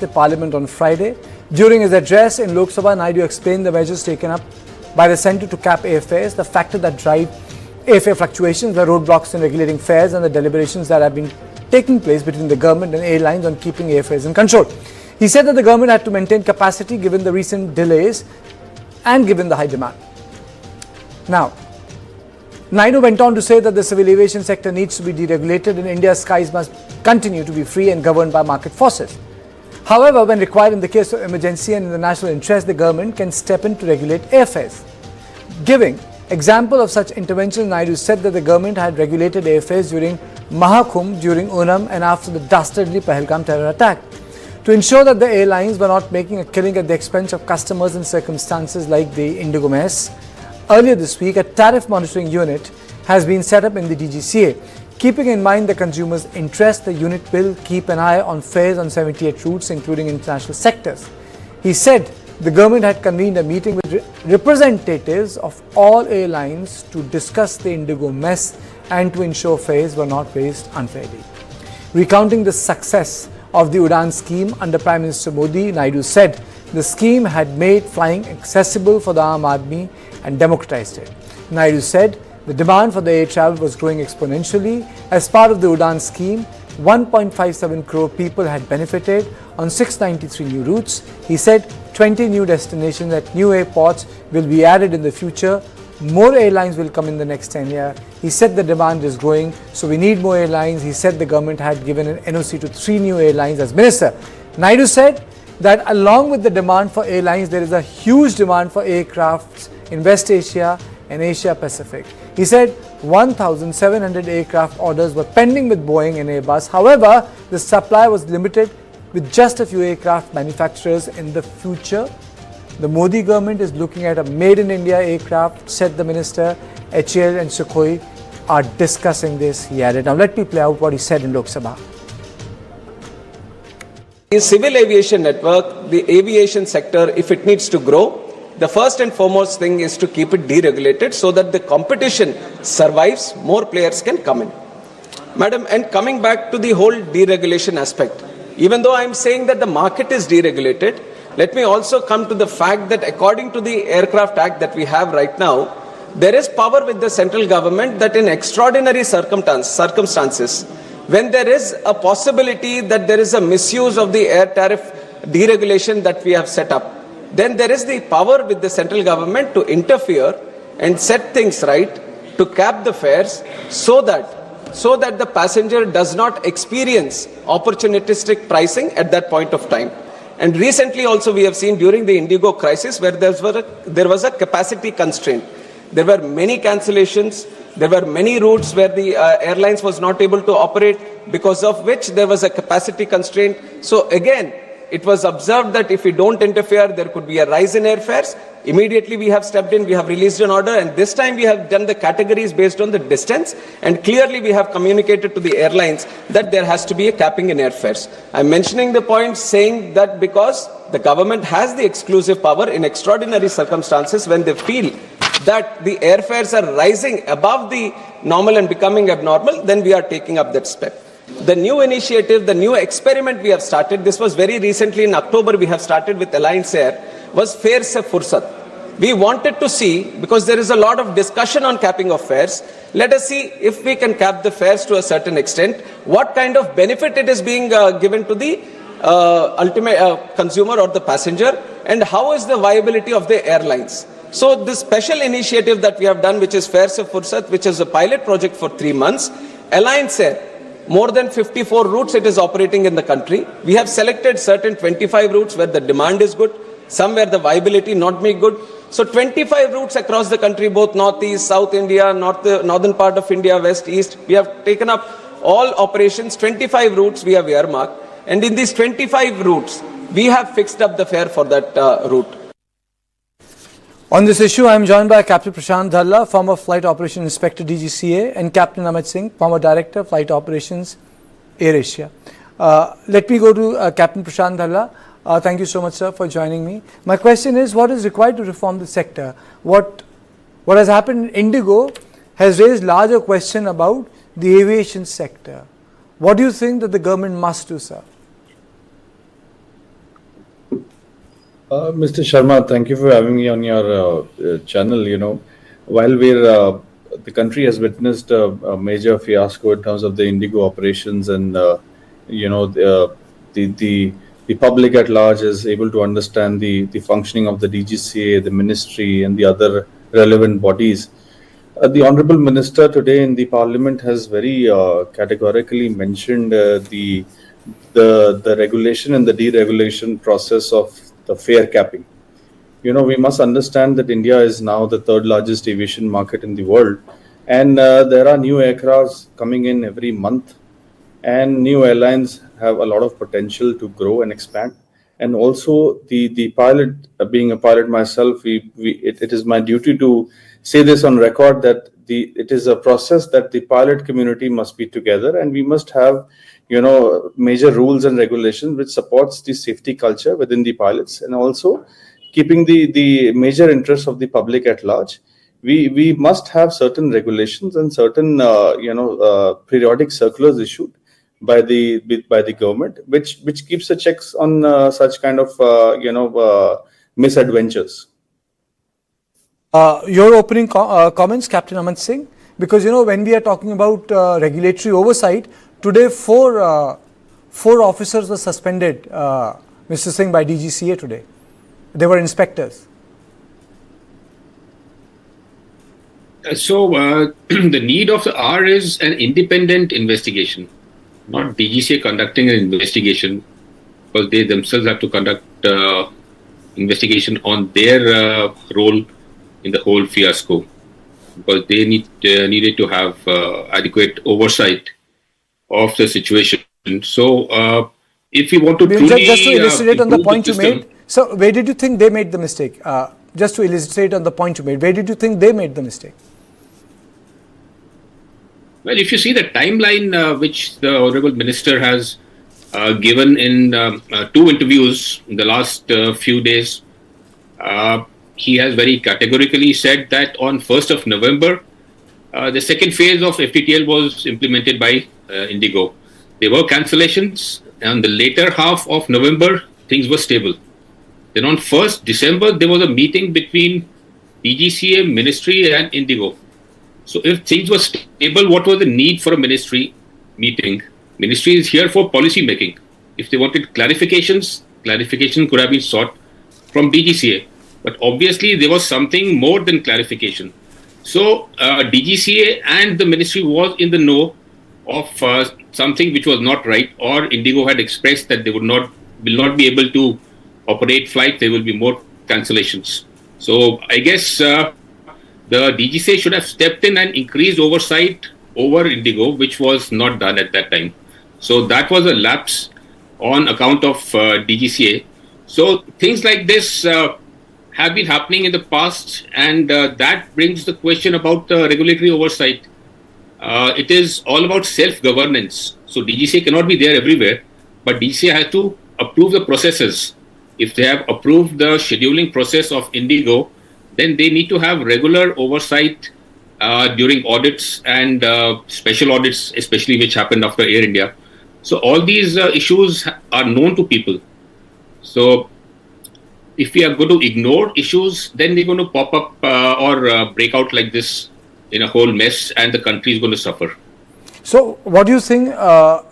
the Parliament on Friday. During his address in Lok Sabha, Naidu explained the measures taken up by the centre to cap airfares, the factors that drive airfare fluctuations, the roadblocks in regulating fares, and the deliberations that have been taking place between the government and airlines on keeping airfares in control. He said that the government had to maintain capacity given the recent delays and given the high demand. Now, Naidu went on to say that the civil aviation sector needs to be deregulated and India's skies must continue to be free and governed by market forces. However, when required in the case of emergency and in the national interest, the government can step in to regulate airfares. Giving example of such intervention, Naidu said that the government had regulated airfares during Mahakumbh, during Onam and after the dastardly Pahalgam terror attack, to ensure that the airlines were not making a killing at the expense of customers in circumstances like the IndiGo mess. Earlier this week, a Tariff Monitoring Unit has been set up in the DGCA. Keeping in mind the consumer's interest, the unit will keep an eye on fares on 78 routes, including international sectors. He said the government had convened a meeting with representatives of all airlines to discuss the IndiGo mess and to ensure fares were not raised unfairly. Recounting the success of the UDAN scheme under Prime Minister Modi, Naidu said the scheme had made flying accessible for the Aam Aadmi and democratized it. Naidu said the demand for the air travel was growing exponentially. As part of the UDAN scheme, 1.57 crore people had benefited on 693 new routes. He said 20 new destinations at new airports will be added in the future. More airlines will come in the next 10 years. He said the demand is growing, so we need more airlines. He said the government had given an NOC to 3 new airlines as minister. Naidu said that along with the demand for airlines, there is a huge demand for aircrafts in West Asia and Asia Pacific. He said 1,700 aircraft orders were pending with Boeing and Airbus. However, the supply was limited with just a few aircraft manufacturers. In the future, the Modi government is looking at a made in India aircraft, said the minister. HAL and Sukhoi are discussing this, he added. Now let me play out what he said in Lok Sabha. The civil aviation network, the aviation sector, if it needs to grow, the first and foremost thing is to keep it deregulated so that the competition survives, more players can come in. Madam, and coming back to the whole deregulation aspect, even though I am saying that the market is deregulated, let me also come to the fact that according to the Aircraft Act that we have right now, there is power with the central government that in extraordinary circumstances, when there is a possibility that there is a misuse of the air tariff deregulation that we have set up, then there is the power with the central government to interfere and set things right, to cap the fares so that the passenger does not experience opportunistic pricing at that point of time. And recently also we have seen during the IndiGo crisis where there was a capacity constraint. There were many cancellations, there were many routes where the airlines was not able to operate, because of which there was a capacity constraint. So again, it was observed that if we don't interfere, there could be a rise in airfares. Immediately we have stepped in, we have released an order, and this time we have done the categories based on the distance, and clearly we have communicated to the airlines that there has to be a capping in airfares. I'm mentioning the point saying that because the government has the exclusive power in extraordinary circumstances when they feel that the airfares are rising above the normal and becoming abnormal, then we are taking up that step. The new initiative, the new experiment we have started, this was very recently in October we have started with Alliance Air, was Fare Se Fursat. We wanted to see, because there is a lot of discussion on capping of fares, let us see if we can cap the fares to a certain extent, what kind of benefit it is being given to the ultimate consumer or the passenger, and how is the viability of the airlines. So this special initiative that we have done, which is Fare Se Fursat, which is a pilot project for 3 months, Alliance Air, more than 54 routes it is operating in the country. We have selected certain 25 routes where the demand is good, some where the viability not be good. So 25 routes across the country, both Northeast, South India, northern part of India, West, East. We have taken up all operations, 25 routes we have earmarked. And in these 25 routes, we have fixed up the fare for that route. On this issue, I am joined by Captain Prashant Dhalla, former Flight Operations Inspector DGCA, and Captain Amit Singh, former Director, Flight Operations, AirAsia. Let me go to Captain Prashant Dhalla. Thank you so much, sir, for joining me. My question is, what is required to reform the sector? What has happened in IndiGo has raised larger question about the aviation sector. What do you think that the government must do, sir? Mr. Sharma, thank you for having me on your channel. While the country has witnessed a major fiasco in terms of the IndiGo operations, and you know the, the public at large is able to understand the functioning of the DGCA, the ministry, and the other relevant bodies. The Honorable Minister today in the Parliament has very categorically mentioned the regulation and the deregulation process of the fare capping. We must understand that India is now the third largest aviation market in the world, and there are new aircrafts coming in every month, and new airlines have a lot of potential to grow and expand. And also the pilot, being a pilot myself, it is my duty to say this on record that it is a process that the pilot community must be together, and we must have major rules and regulations which supports the safety culture within the pilots, and also keeping the major interests of the public at large. We must have certain regulations and certain periodic circulars issued by the government, which keeps the checks on such kind of misadventures. Your opening comments, Captain Aman Singh, because when we are talking about regulatory oversight, today four officers were suspended, Mr. Singh, by DGCA today. They were inspectors. So the need of the hour is an independent investigation, not DGCA conducting an investigation, because they themselves have to conduct investigation on their role in the whole fiasco, because they needed to have adequate oversight of the situation. So if we want to truly just to illustrate on the point you made, so where did you think they made the mistake? Just to illustrate on the point you made, where did you think they made the mistake? Well, if you see the timeline which the Honorable Minister has given in 2 interviews in the last few days, he has very categorically said that on 1st of November, the second phase of FTTL was implemented by IndiGo. There were cancellations, and the later half of November, things were stable. Then on 1st December, there was a meeting between DGCA, Ministry and IndiGo. So if things were stable, what was the need for a ministry meeting? Ministry is here for policy making. If they wanted clarifications, clarification could have been sought from DGCA. But obviously, there was something more than clarification. So DGCA and the ministry was in the know of something which was not right, or IndiGo had expressed that they will not be able to operate flight. There will be more cancellations. So I guess the DGCA should have stepped in and increased oversight over IndiGo, which was not done at that time. So that was a lapse on account of DGCA. So things like this have been happening in the past, and that brings the question about regulatory oversight. It is all about self-governance. So DGCA cannot be there everywhere, but DGCA has to approve the processes. If they have approved the scheduling process of IndiGo, then they need to have regular oversight during audits and special audits, especially which happened after Air India. So all these issues are known to people. So if we are going to ignore issues, then they're going to pop up or break out like this in a whole mess, and the country is going to suffer. So what do you think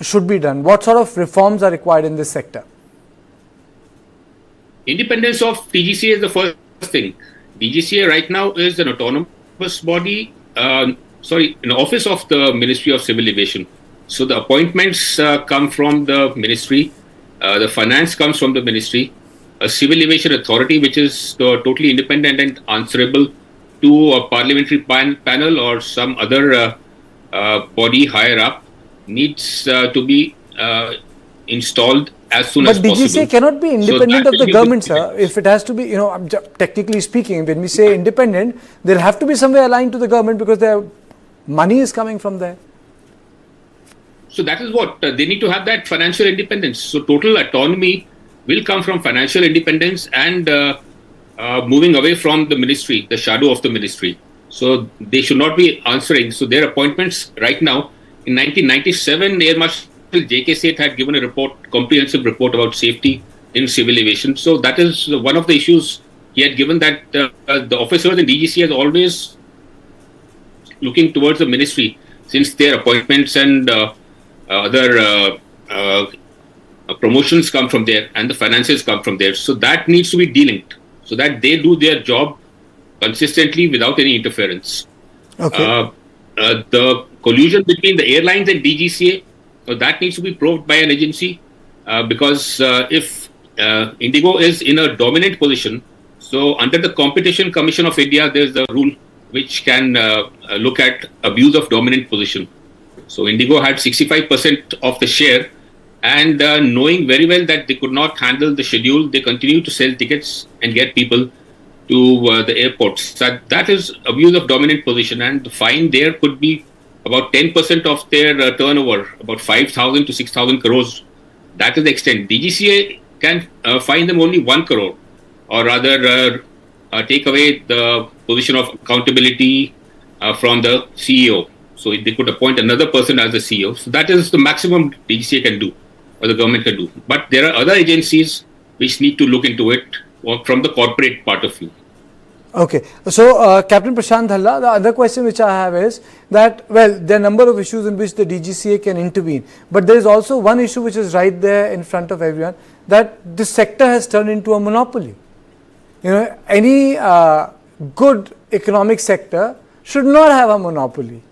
should be done? What sort of reforms are required in this sector? Independence of DGCA is the first thing. DGCA right now is an autonomous body, an office of the Ministry of Civil Aviation. So the appointments come from the ministry, the finance comes from the ministry, a civil aviation authority which is totally independent and answerable to a parliamentary panel or some other body higher up needs to be installed as soon as possible. But DGCA cannot be independent of the government, sir. If it has to be, technically speaking, when we say independent, they'll have to be somewhere aligned to the government because their money is coming from there. So that is what they need to have, that financial independence. So total autonomy will come from financial independence and moving away from the ministry, the shadow of the ministry. So they should not be answering. So their appointments right now, in 1997, Air Marshal J.K. Seth had given a report, comprehensive report about safety in civil aviation. So that is one of the issues he had given, that the officers in DGCA is always looking towards the ministry, since their appointments and other promotions come from there and the finances come from there. So that needs to be delinked so that they do their job consistently without any interference. Okay. The collusion between the airlines and DGCA, that needs to be proved by an agency, because if IndiGo is in a dominant position, so under the Competition Commission of India, there's a rule which can look at abuse of dominant position. So IndiGo had 65% of the share, and knowing very well that they could not handle the schedule, they continued to sell tickets and get people to the airports. That is abuse of dominant position, and the fine there could be about 10% of their turnover, about 5,000 to 6,000 crores. That is the extent. DGCA can fine them only 1 crore, or rather take away the position of accountability from the CEO. So they could appoint another person as the CEO. So that is the maximum DGCA can do, or the government can do. But there are other agencies which need to look into it from the corporate part of view. Okay, so Captain Prashant Dhalla, the other question which I have is that, well, there are a number of issues in which the DGCA can intervene, but there is also one issue which is right there in front of everyone, that this sector has turned into a monopoly. You know, any good economic sector should not have a monopoly.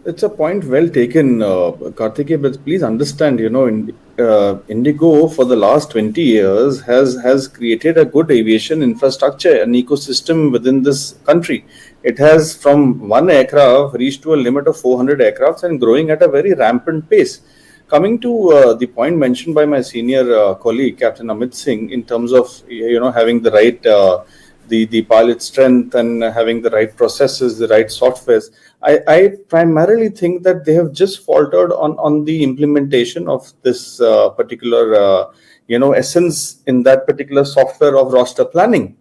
It's a point well taken, Kartikeya, but please understand, IndiGo for the last 20 years has created a good aviation infrastructure, an ecosystem within this country. It has from one aircraft reached to a limit of 400 aircrafts and growing at a very rampant pace. Coming to the point mentioned by my senior colleague, Captain Amit Singh, in terms of, having the right the pilot strength and having the right processes, the right softwares, I primarily think that they have just faltered on the implementation of this particular, essence in that particular software of roster planning.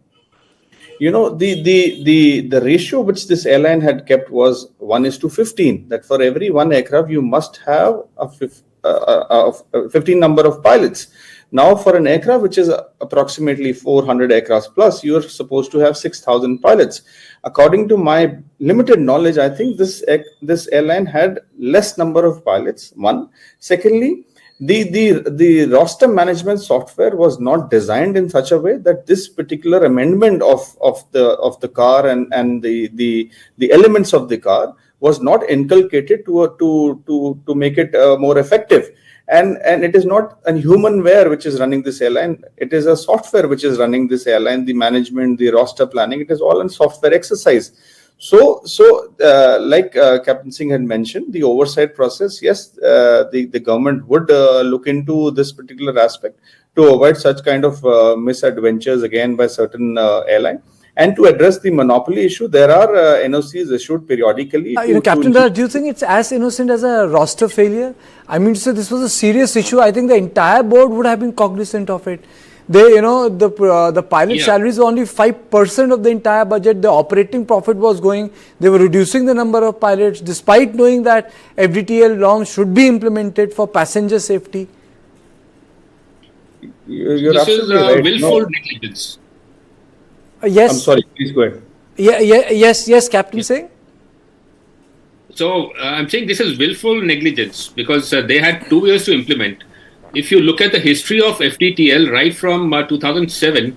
The ratio which this airline had kept was 1:15. That for every one aircraft you must have a 15 number of pilots. Now, for an aircraft which is approximately 400 aircrafts plus, you are supposed to have 6,000 pilots. According to my limited knowledge, I think this airline had less number of pilots. One. Secondly, the roster management software was not designed in such a way that this particular amendment of the car and the elements of the car was not inculcated to make it more effective. And it is not a humanware which is running this airline. It is a software which is running this airline, the management, the roster planning. It is all a software exercise. So like Captain Singh had mentioned, the oversight process, yes, the government would look into this particular aspect to avoid such kind of misadventures again by certain airline. And to address the monopoly issue, there are NOCs issued periodically. Captain, do you think it's as innocent as a roster failure? I mean to say, this was a serious issue. I think the entire board would have been cognizant of it. The pilot salaries were only 5% of the entire budget. The operating profit was going. They were reducing the number of pilots, despite knowing that FDTL norms should be implemented for passenger safety. This is willful negligence. Yes. I'm sorry, please go ahead. Yes, Captain Singh. So I'm saying this is willful negligence because they had 2 years to implement. If you look at the history of FDTL right from 2007,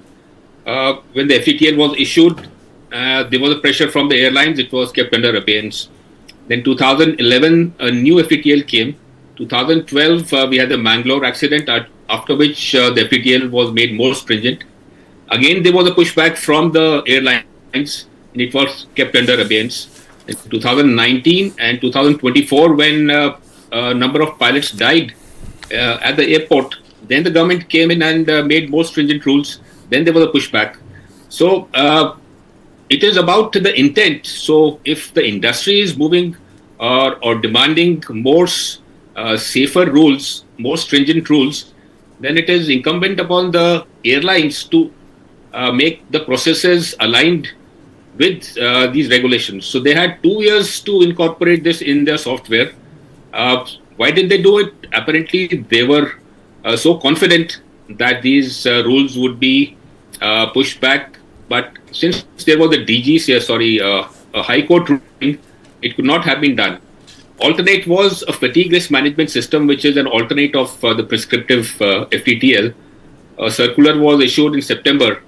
when the FDTL was issued, there was a pressure from the airlines. It was kept under abeyance. Then 2011, a new FDTL came. 2012, we had the Mangalore accident, after which the FDTL was made more stringent. Again, there was a pushback from the airlines, and it was kept under abeyance. In 2019 and 2024, when a number of pilots died at the airport, then the government came in and made more stringent rules. Then there was a pushback. So it is about the intent. So if the industry is moving or demanding more safer rules, more stringent rules, then it is incumbent upon the airlines to make the processes aligned with these regulations. So they had 2 years to incorporate this in their software. Why did they do it? Apparently, they were so confident that these rules would be pushed back. But since there was a a High Court ruling, it could not have been done. Alternate was a fatigue risk management system, which is an alternate of the prescriptive FTTL. A circular was issued in September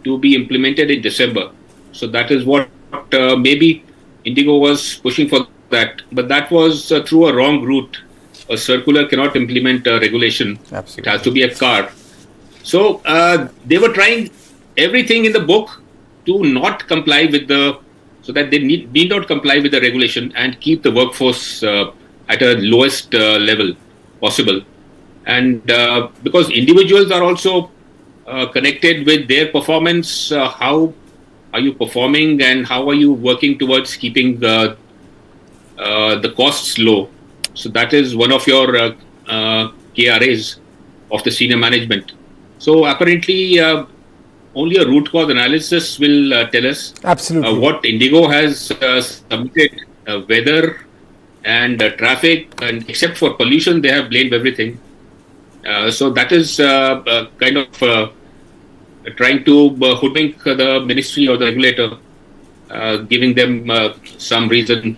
to be implemented in December. So that is what maybe IndiGo was pushing for that. But that was through a wrong route. A circular cannot implement a regulation. Absolutely. It has to be a car. So they were trying everything in the book to not comply with so that they need not comply with the regulation and keep the workforce at a lowest level possible. And because individuals are also connected with their performance, how are you performing and how are you working towards keeping the costs low? So that is one of your KRAs of the senior management. So apparently, only a root cause analysis will tell us Absolutely. what IndiGo has submitted, weather and traffic, and except for pollution, they have blamed everything. So that is kind of trying to hoodwink the ministry or the regulator, giving them some reason.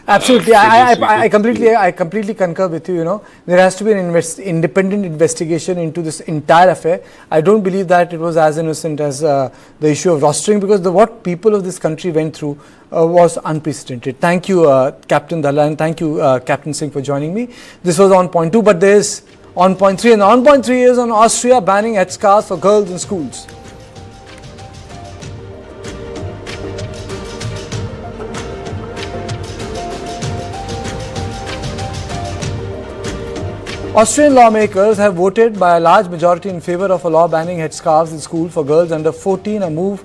Absolutely, I completely concur with you. You know, there has to be an independent investigation into this entire affair. I don't believe that it was as innocent as the issue of rostering, because what people of this country went through was unprecedented. Thank you, Captain Dhalla, and thank you, Captain Singh, for joining me. This was on point 2, but there's on point 3, and on point 3 is on Austria banning headscarves for girls in schools. Austrian lawmakers have voted by a large majority in favor of a law banning headscarves in school for girls under 14, a move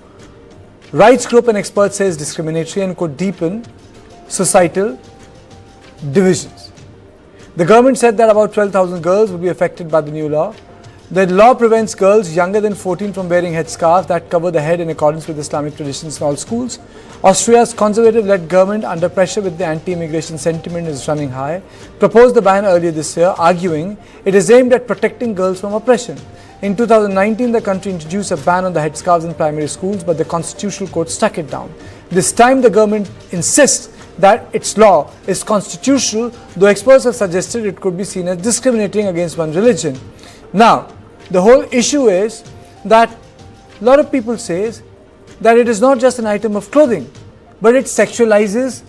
rights group and experts say is discriminatory and could deepen societal divisions. The government said that about 12,000 girls would be affected by the new law. The law prevents girls younger than 14 from wearing headscarves that cover the head in accordance with Islamic traditions in all schools. Austria's conservative-led government, under pressure with the anti-immigration sentiment is running high, proposed the ban earlier this year, arguing it is aimed at protecting girls from oppression. In 2019, the country introduced a ban on the headscarves in primary schools, but the Constitutional Court struck it down. This time, the government insists that its law is constitutional, though experts have suggested it could be seen as discriminating against one religion. Now, the whole issue is that a lot of people say that it is not just an item of clothing, but it sexualizes